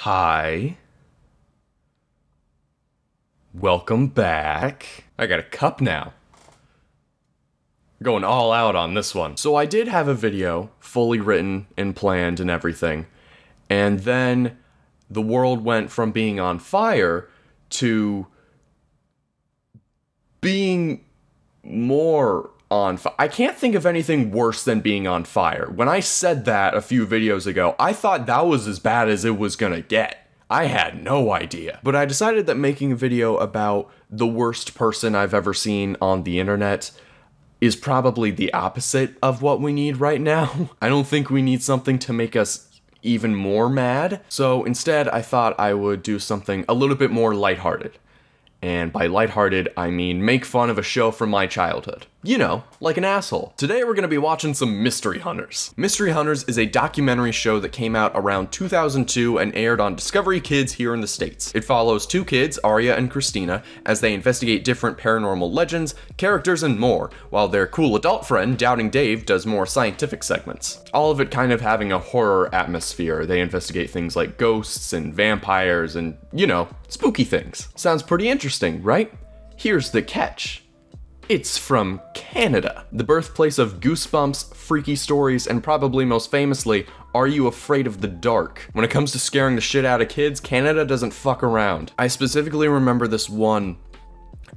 Hi. Welcome back. I got a cup now. Going all out on this one. So I did have a video fully written and planned and everything. And then the world went from being on fire to being more on fire. I can't think of anything worse than being on fire. When I said that a few videos ago, I thought that was as bad as it was gonna get. I had no idea. But I decided that making a video about the worst person I've ever seen on the internet is probably the opposite of what we need right now. I don't think we need something to make us even more mad. So instead, I thought I would do something a little bit more lighthearted. And by lighthearted, I mean make fun of a show from my childhood. You know, like an asshole. Today we're gonna be watching some Mystery Hunters. Mystery Hunters is a documentary show that came out around 2002 and aired on Discovery Kids here in the States. It follows two kids, Aria and Christina, as they investigate different paranormal legends, characters, and more, while their cool adult friend, Doubting Dave, does more scientific segments. All of it kind of having a horror atmosphere. They investigate things like ghosts and vampires and, you know, spooky things. Sounds pretty interesting, right? Here's the catch. It's from Canada, the birthplace of Goosebumps, Freaky Stories, and probably most famously, Are You Afraid of the Dark? When it comes to scaring the shit out of kids, Canada doesn't fuck around. I specifically remember this one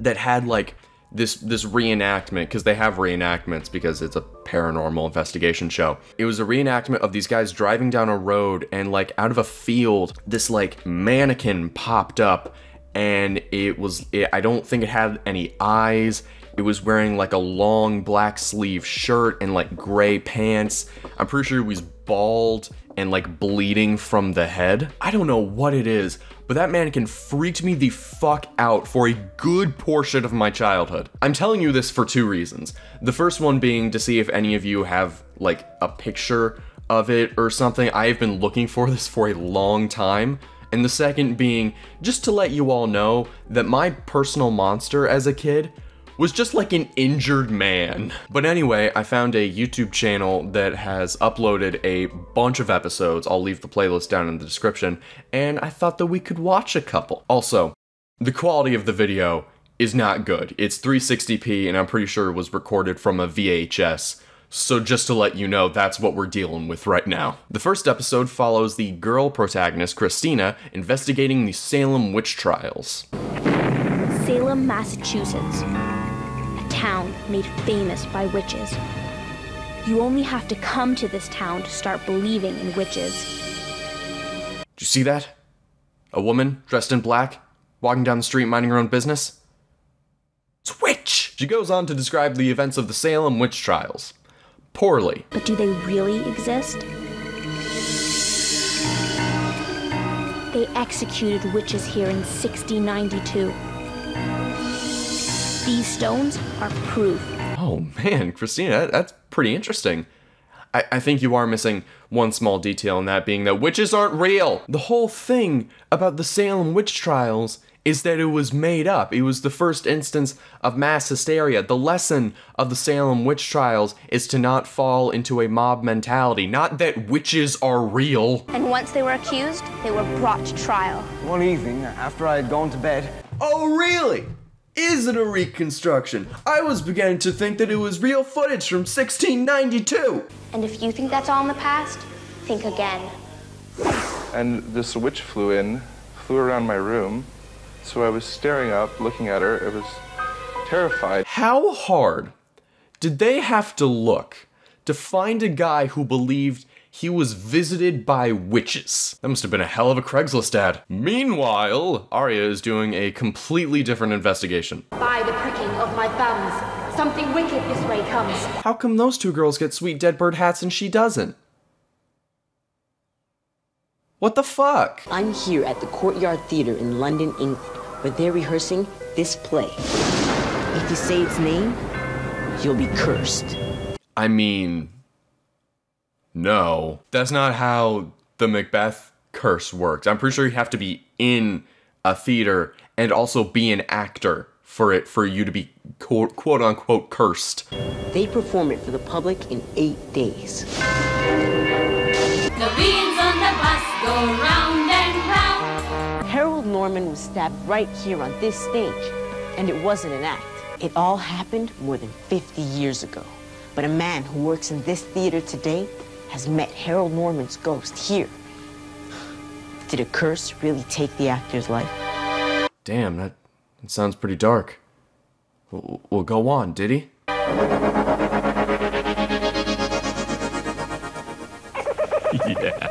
that had like this reenactment, because they have reenactments because it's a paranormal investigation show. It was a reenactment of these guys driving down a road and like out of a field, this like mannequin popped up and I don't think it had any eyes. It was wearing like a long black sleeve shirt and like gray pants. I'm pretty sure it was bald and like bleeding from the head. I don't know what it is, but that mannequin freaked me the fuck out for a good portion of my childhood. I'm telling you this for two reasons. The first one being to see if any of you have like a picture of it or something. I've been looking for this for a long time. And the second being just to let you all know that my personal monster as a kid was just like an injured man. But anyway, I found a YouTube channel that has uploaded a bunch of episodes. I'll leave the playlist down in the description, and I thought that we could watch a couple. Also, the quality of the video is not good. It's 360p, and I'm pretty sure it was recorded from a VHS. So just to let you know, that's what we're dealing with right now. The first episode follows the girl protagonist, Christina, investigating the Salem witch trials. Salem, Massachusetts. A town made famous by witches. You only have to come to this town to start believing in witches. Did you see that? A woman dressed in black, walking down the street minding her own business? It's a witch! She goes on to describe the events of the Salem witch trials. Poorly. But do they really exist? They executed witches here in 1692. These stones are proof. Oh man, Christina, that's pretty interesting. I think you are missing one small detail, in that being that witches aren't real. The whole thing about the Salem witch trials is that it was made up. It was the first instance of mass hysteria. The lesson of the Salem witch trials is to not fall into a mob mentality, not that witches are real. And once they were accused, they were brought to trial. One evening, after I had gone to bed... Oh really? Is it a reconstruction? I was beginning to think that it was real footage from 1692. And if you think that's all in the past, think again. And this witch flew around my room. So I was staring up, looking at her. I was terrified. How hard did they have to look to find a guy who believed he was visited by witches? That must have been a hell of a Craigslist ad. Meanwhile, Aria is doing a completely different investigation. By the pricking of my thumbs, something wicked this way comes. How come those two girls get sweet dead bird hats and she doesn't? What the fuck? I'm here at the Courtyard Theatre in London, England, where they're rehearsing this play. If you say its name, you'll be cursed. I mean, no. That's not how the Macbeth curse works. I'm pretty sure you have to be in a theater and also be an actor for you to be quote unquote cursed. They perform it for the public in 8 days. The wheels on the bus go round and round. Norman was stabbed right here on this stage. And it wasn't an act. It all happened more than 50 years ago. But a man who works in this theater today has met Harold Norman's ghost here. Did a curse really take the actor's life? Damn, that sounds pretty dark. Well, go on, did he? Yeah.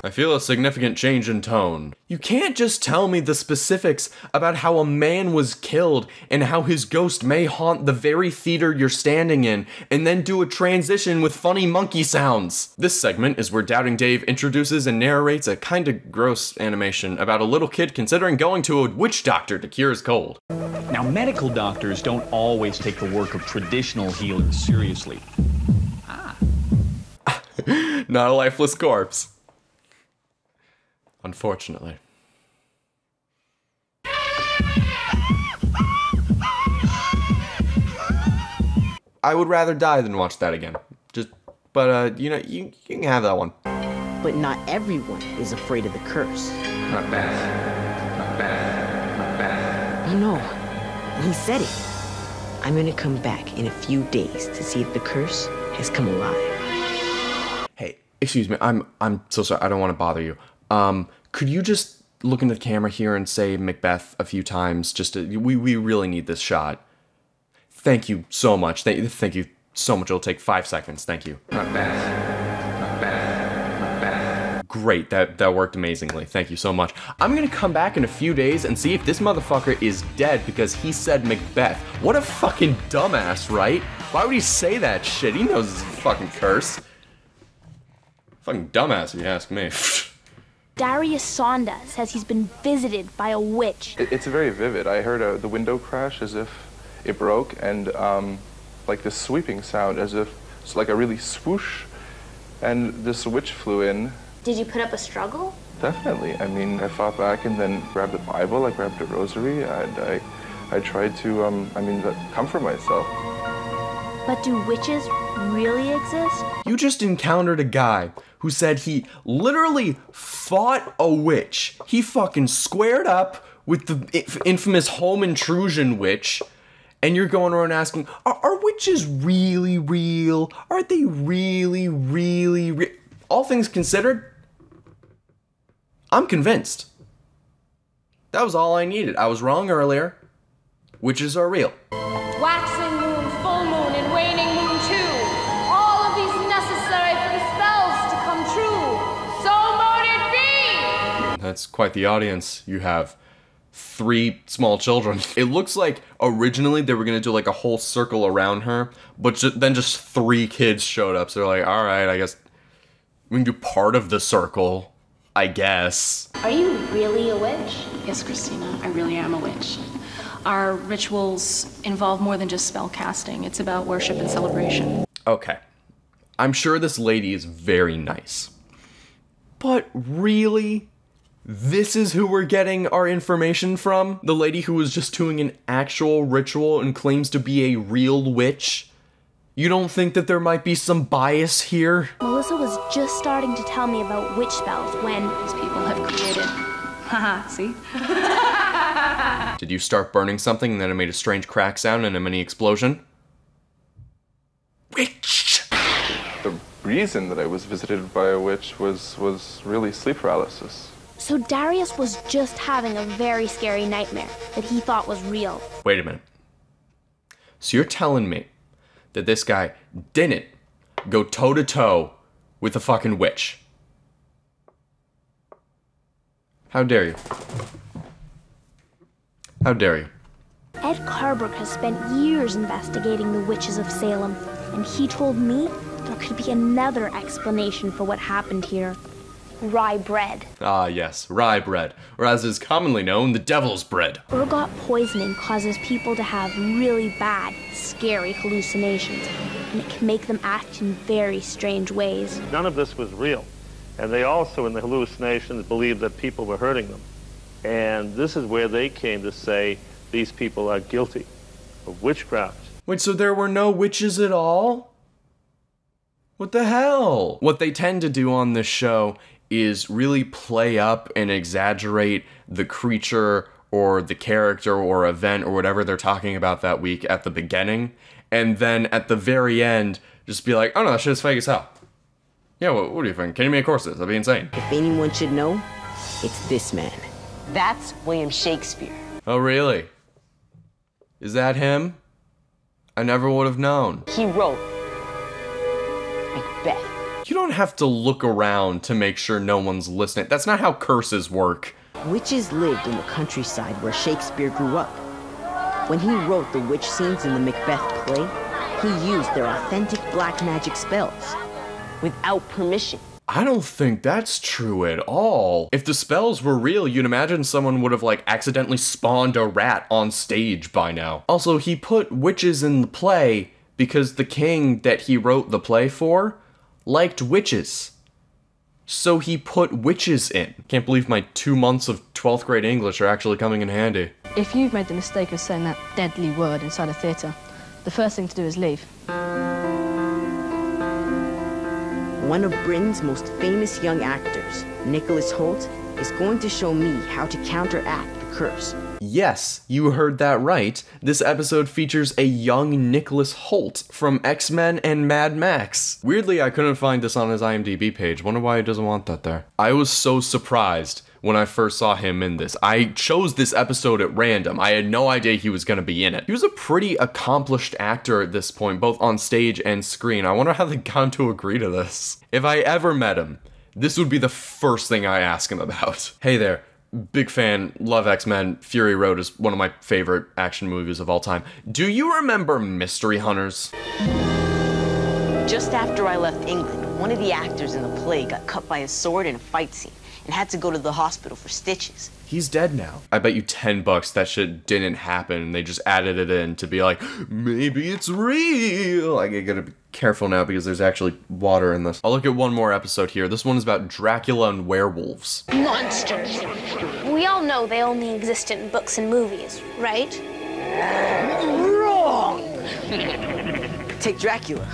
I feel a significant change in tone. You can't just tell me the specifics about how a man was killed and how his ghost may haunt the very theater you're standing in, and then do a transition with funny monkey sounds. This segment is where Doubting Dave introduces and narrates a kinda gross animation about a little kid considering going to a witch doctor to cure his cold. Now, medical doctors don't always take the work of traditional healing seriously. Not a lifeless corpse. Unfortunately. I would rather die than watch that again. But you know, you can have that one. But not everyone is afraid of the curse. Not bad. Not bad. Not bad. Oh no, he said it. I'm gonna come back in a few days to see if the curse has come alive. Hey, excuse me, I'm so sorry, I don't want to bother you. Could you just look into the camera here and say Macbeth a few times? We really need this shot. Thank you so much. Thank you so much. It'll take 5 seconds. Thank you. Not bad. Not bad. Not bad. Great, that worked amazingly. Thank you so much. I'm gonna come back in a few days and see if this motherfucker is dead because he said Macbeth. What a fucking dumbass, right? Why would he say that shit? He knows it's a fucking curse. Fucking dumbass if you ask me. Darius Sonda says he's been visited by a witch. It's very vivid. I heard the window crash as if it broke, and like this sweeping sound as if it's like a really swoosh, and this witch flew in. Did you put up a struggle? Definitely. I mean, I fought back and then grabbed the Bible, I grabbed a rosary, and I tried to, comfort myself. But do witches really exist? You just encountered a guy who said he literally fought a witch. He fucking squared up with the infamous home intrusion witch, and you're going around asking, are witches really real? Are they really real? All things considered, I'm convinced. That was all I needed. I was wrong earlier. Witches are real. Waxing moon, full moon, and waning moon too. All of these necessary for the spells to come true. So mote it be! That's quite the audience you have. 3 small children. It looks like originally they were gonna do like a whole circle around her, but then just 3 kids showed up. So they're like, all right, I guess we can do part of the circle, I guess. Are you really a witch? Yes, Christina, I really am a witch. Our rituals involve more than just spell casting. It's about worship and celebration. Okay. I'm sure this lady is very nice. But really? This is who we're getting our information from? The lady who was just doing an actual ritual and claims to be a real witch? You don't think that there might be some bias here? Melissa was just starting to tell me about witch spells when These people have created. Haha, see? Did you start burning something and then it made a strange crack sound and a mini explosion? Witch! The reason that I was visited by a witch was really sleep paralysis. So Darius was just having a very scary nightmare that he thought was real. Wait a minute. So you're telling me that this guy didn't go toe-to-toe with a fucking witch? How dare you? How dare you? Ed Carbrook has spent years investigating the witches of Salem, and he told me there could be another explanation for what happened here. Rye bread. Ah, yes, rye bread, or as is commonly known, the devil's bread. Ergot poisoning causes people to have really bad, scary hallucinations, and it can make them act in very strange ways. None of this was real. And they also, in the hallucinations, believed that people were hurting them. And this is where they came to say these people are guilty of witchcraft. Wait, so there were no witches at all? What the hell? What they tend to do on this show is really play up and exaggerate the creature or the character or event or whatever they're talking about that week at the beginning, and then at the very end, just be like, oh no, that shit is fake as hell. Yeah, what do you think? Can you make horses? That'd be insane. If anyone should know, it's this man. That's William Shakespeare. Oh, really? Is that him? I never would have known. He wrote Macbeth. You don't have to look around to make sure no one's listening. That's not how curses work. Witches lived in the countryside where Shakespeare grew up. When he wrote the witch scenes in the Macbeth play, he used their authentic black magic spells without permission. I don't think that's true at all. If the spells were real, you'd imagine someone would have, like, accidentally spawned a rat on stage by now. Also, he put witches in the play because the king that he wrote the play for liked witches. So he put witches in. Can't believe my 2 months of 12th grade English are actually coming in handy. If you've made the mistake of saying that deadly word inside a theatre, the first thing to do is leave. One of Britain's most famous young actors, Nicholas Hoult, is going to show me how to counteract the curse. Yes, you heard that right. This episode features a young Nicholas Hoult from X-Men and Mad Max. Weirdly, I couldn't find this on his IMDb page. Wonder why he doesn't want that there. I was so surprised when I first saw him in this. I chose this episode at random. I had no idea he was gonna be in it. He was a pretty accomplished actor at this point, both on stage and screen. I wonder how they got him to agree to this. If I ever met him, this would be the first thing I ask him about. Hey there. Big fan, love X-Men. Fury Road is one of my favorite action movies of all time. Do you remember Mystery Hunters? Just after I left England, one of the actors in the play got cut by a sword in a fight scene and had to go to the hospital for stitches. He's dead now. I bet you $10 that shit didn't happen and they just added it in to be like, maybe it's real. I gotta be careful now because there's actually water in this. I'll look at one more episode here. This one is about Dracula and werewolves. Monsters. We all know they only exist in books and movies, right? Wrong! Take Dracula.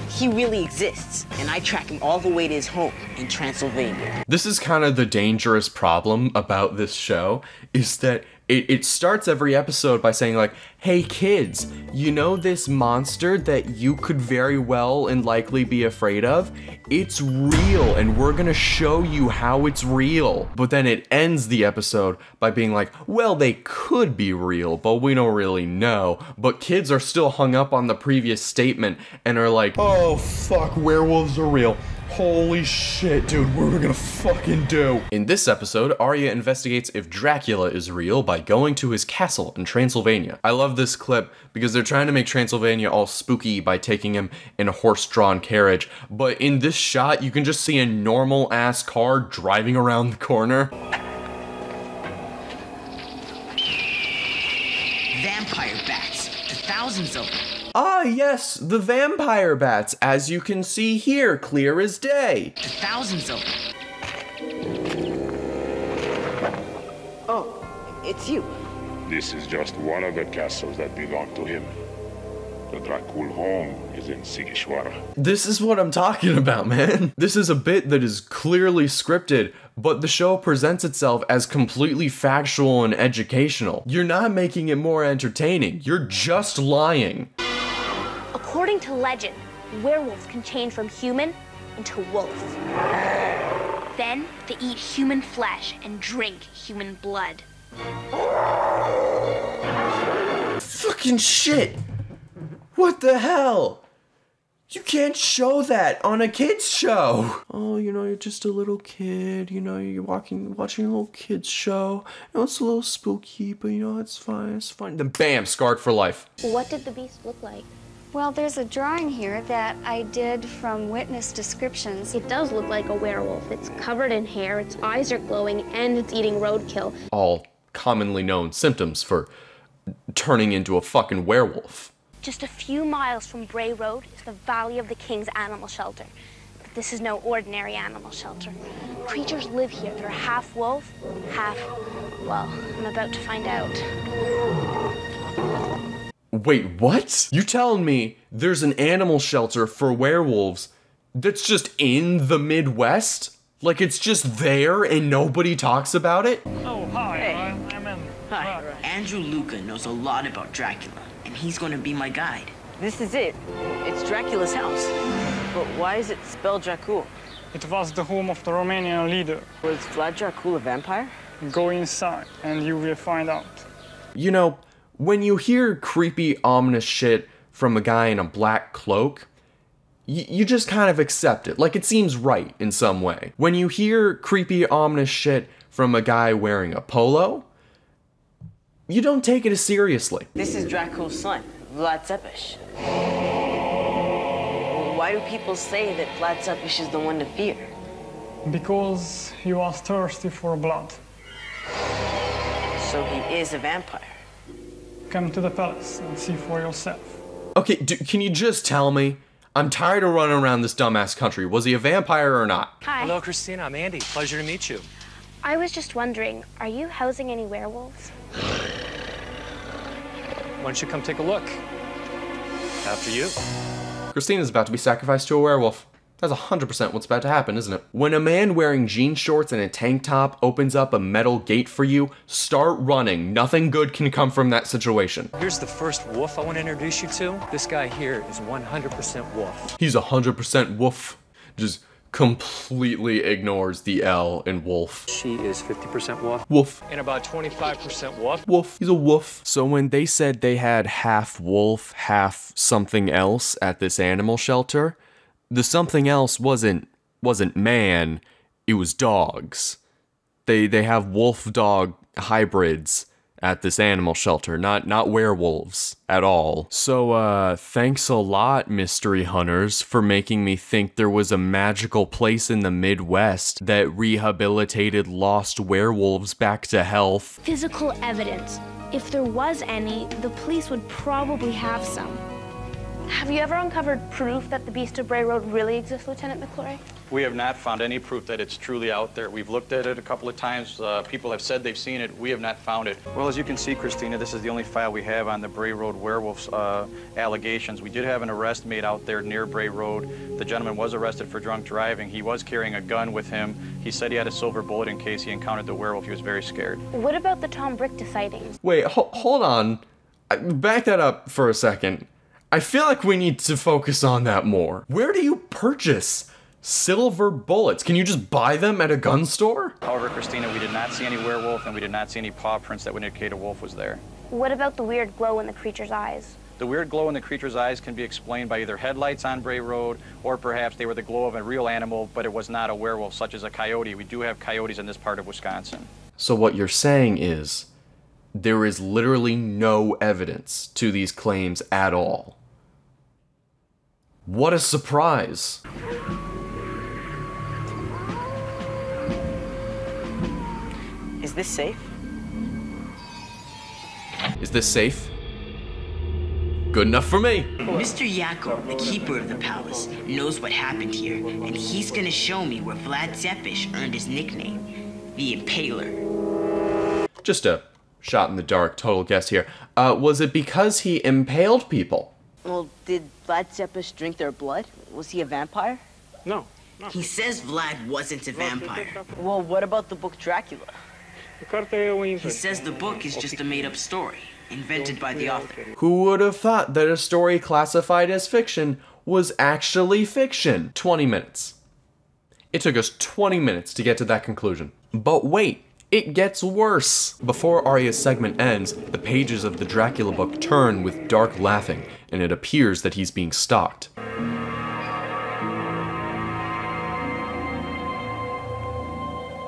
He really exists, and I track him all the way to his home in Transylvania. This is kind of the dangerous problem about this show, is that it starts every episode by saying like, hey kids, you know this monster that you could very well and likely be afraid of? It's real, and we're gonna show you how it's real. But then it ends the episode by being like, well, they could be real, but we don't really know. But kids are still hung up on the previous statement and are like, oh fuck, werewolves are real. Holy shit, dude, what are we gonna fucking do? In this episode, Aria investigates if Dracula is real by going to his castle in Transylvania. I love this clip because they're trying to make Transylvania all spooky by taking him in a horse-drawn carriage, but in this shot, you can just see a normal-ass car driving around the corner. Vampire bats, thousands of them. Ah, yes, the vampire bats, as you can see here, clear as day. Thousands of them. Oh, it's you. This is just one of the castles that belong to him. The Dracula home is in Sigishwara. This is what I'm talking about, man. This is a bit that is clearly scripted, but the show presents itself as completely factual and educational. You're not making it more entertaining, you're just lying. According to legend, werewolves can change from human into wolf. Then they eat human flesh and drink human blood. Fucking shit! What the hell? You can't show that on a kid's show. Oh, you know, you're just a little kid, you know, you're watching a little kid's show. You know, it's a little spooky, but you know, it's fine, it's fine. Then bam, scarred for life. What did the beast look like? Well, there's a drawing here that I did from witness descriptions. It does look like a werewolf. It's covered in hair, its eyes are glowing, and it's eating roadkill. All commonly known symptoms for turning into a fucking werewolf. Just a few miles from Bray Road is the Valley of the King's animal shelter. But this is no ordinary animal shelter. Creatures live here that are half wolf, half, well, I'm about to find out. Wait, what? You telling me there's an animal shelter for werewolves that's just in the Midwest? Like it's just there and nobody talks about it? Oh, hi. Hey. I'm in. Hi, Andrew Luca knows a lot about Dracula, and he's gonna be my guide. This is it. It's Dracula's house. But why is it spelled Dracul? It was the home of the Romanian leader. Was Vlad Dracul a vampire? Go inside, and you will find out. You know, when you hear creepy, ominous shit from a guy in a black cloak, you just kind of accept it, like it seems right in some way. When you hear creepy, ominous shit from a guy wearing a polo, you don't take it as seriously. This is Dracul's son, Vlad Tepes. Why do people say that Vlad Tepes is the one to fear? Because he was thirsty for blood. So he is a vampire. Come to the palace and see for yourself. Okay, can you just tell me? I'm tired of running around this dumbass country. Was he a vampire or not? Hi. Hello, Christina. I'm Andy. Pleasure to meet you. I was just wondering, are you housing any werewolves? Why don't you come take a look? After you. Christina's about to be sacrificed to a werewolf. That's 100% what's about to happen, isn't it? When a man wearing jean shorts and a tank top opens up a metal gate for you, start running. Nothing good can come from that situation. Here's the first wolf I want to introduce you to. This guy here is 100% wolf. He's 100% wolf. Just completely ignores the L in wolf. She is 50% wolf. Wolf. And about 25% wolf. Wolf. He's a wolf. So when they said they had half wolf, half something else at this animal shelter, the something else wasn't man, it was dogs. They have wolf dog hybrids at this animal shelter, not werewolves at all. So thanks a lot, mystery hunters, for making me think there was a magical place in the Midwest that rehabilitated lost werewolves back to health. Physical evidence. If there was any, the police would probably have some. Have you ever uncovered proof that the Beast of Bray Road really exists, Lieutenant McClory? We have not found any proof that it's truly out there. We've looked at it a couple of times. People have said they've seen it. We have not found it. Well, as you can see, Christina, this is the only file we have on the Bray Road werewolves allegations. We did have an arrest made out there near Bray Road. The gentleman was arrested for drunk driving. He was carrying a gun with him. He said he had a silver bullet in case he encountered the werewolf. He was very scared. What about the Tom Brickta sightings? Wait, hold on. Back that up for a second. I feel like we need to focus on that more. Where do you purchase silver bullets? Can you just buy them at a gun store? However, Christina, we did not see any werewolf, and we did not see any paw prints that would indicate a wolf was there. What about the weird glow in the creature's eyes? The weird glow in the creature's eyes can be explained by either headlights on Bray Road, or perhaps they were the glow of a real animal, but it was not a werewolf, such as a coyote. We do have coyotes in this part of Wisconsin. So what you're saying is, there is literally no evidence to these claims at all. What a surprise! Is this safe? Is this safe? Good enough for me! Mr. Yakov, the keeper of the palace, knows what happened here, and he's gonna show me where Vlad Tepes earned his nickname, the Impaler. Just a shot in the dark, total guess here. Was it because he impaled people? Well, did Vlad Tepes drink their blood? Was he a vampire? No. He says Vlad wasn't a vampire. Well, what about the book Dracula? He says the book is just a made-up story, invented by the author. Who would have thought that a story classified as fiction was actually fiction? 20 minutes. It took us 20 minutes to get to that conclusion. But wait, it gets worse. Before Aria's segment ends, the pages of the Dracula book turn with dark laughing, and it appears that he's being stalked.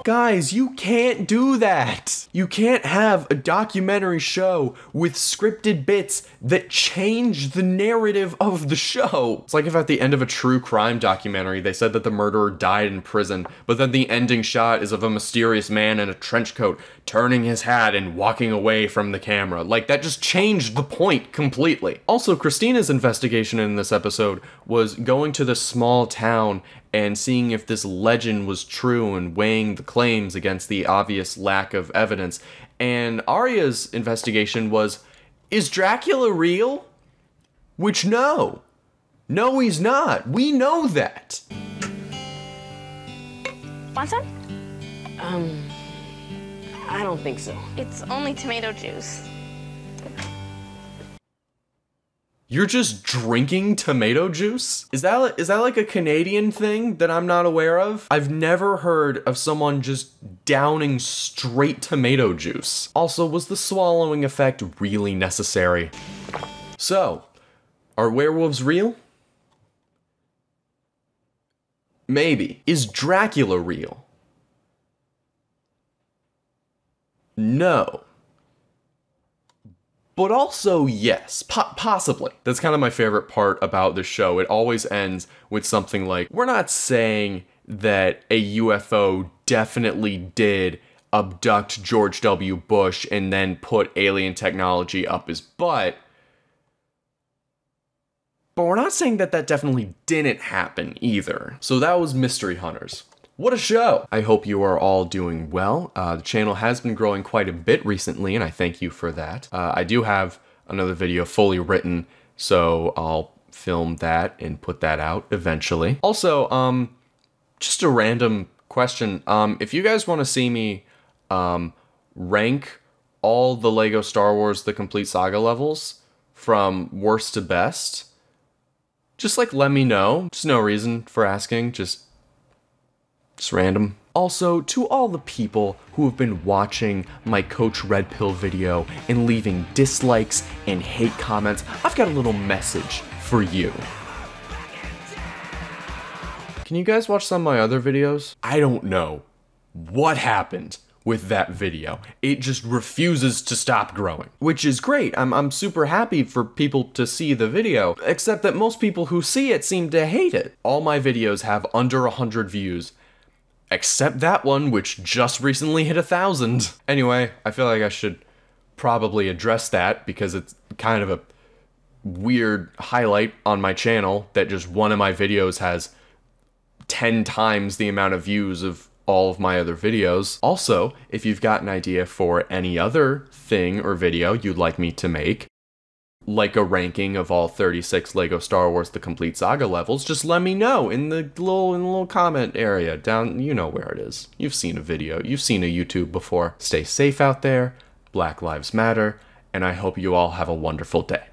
Guys, you can't do that! You can't have a documentary show with scripted bits that change the narrative of the show. It's like if at the end of a true crime documentary they said that the murderer died in prison, but then the ending shot is of a mysterious man in a trench coat turning his hat and walking away from the camera. Like, that just changed the point completely. Also, Christina's investigation in this episode was going to this small town and seeing if this legend was true and weighing the claims against the obvious lack of evidence. And Aria's investigation was, is Dracula real? Which no. No, he's not. We know that. Want some? I don't think so. It's only tomato juice. You're just drinking tomato juice? Is that like a Canadian thing that I'm not aware of? I've never heard of someone just downing straight tomato juice. Also, was the swallowing effect really necessary? So, are werewolves real? Maybe. Is Dracula real? No. But also, yes, possibly. That's kind of my favorite part about the show. It always ends with something like, we're not saying that a UFO definitely did abduct George W. Bush and then put alien technology up his butt, but we're not saying that that definitely didn't happen either. So that was Mystery Hunters. What a show! I hope you are all doing well. The channel has been growing quite a bit recently, and I thank you for that. I do have another video fully written, so I'll film that and put that out eventually. Also, just a random question. If you guys want to see me rank all the LEGO Star Wars The Complete Saga levels from worst to best, just like let me know. Just no reason for asking, just random. Also, to all the people who have been watching my Coach Red Pill video and leaving dislikes and hate comments, I've got a little message for you. Can you guys watch some of my other videos? I don't know what happened with that video. It just refuses to stop growing, which is great. I'm super happy for people to see the video, except that most people who see it seem to hate it. All my videos have under 100 views, except that one, which just recently hit 1,000. Anyway, I feel like I should probably address that because it's kind of a weird highlight on my channel that just one of my videos has 10 times the amount of views of all of my other videos. Also, if you've got an idea for any other thing or video you'd like me to make, like a ranking of all 36 LEGO Star Wars The Complete Saga levels, just let me know in the little comment area down, you know where it is. You've seen a video, you've seen a YouTube before. Stay safe out there, Black Lives Matter, and I hope you all have a wonderful day.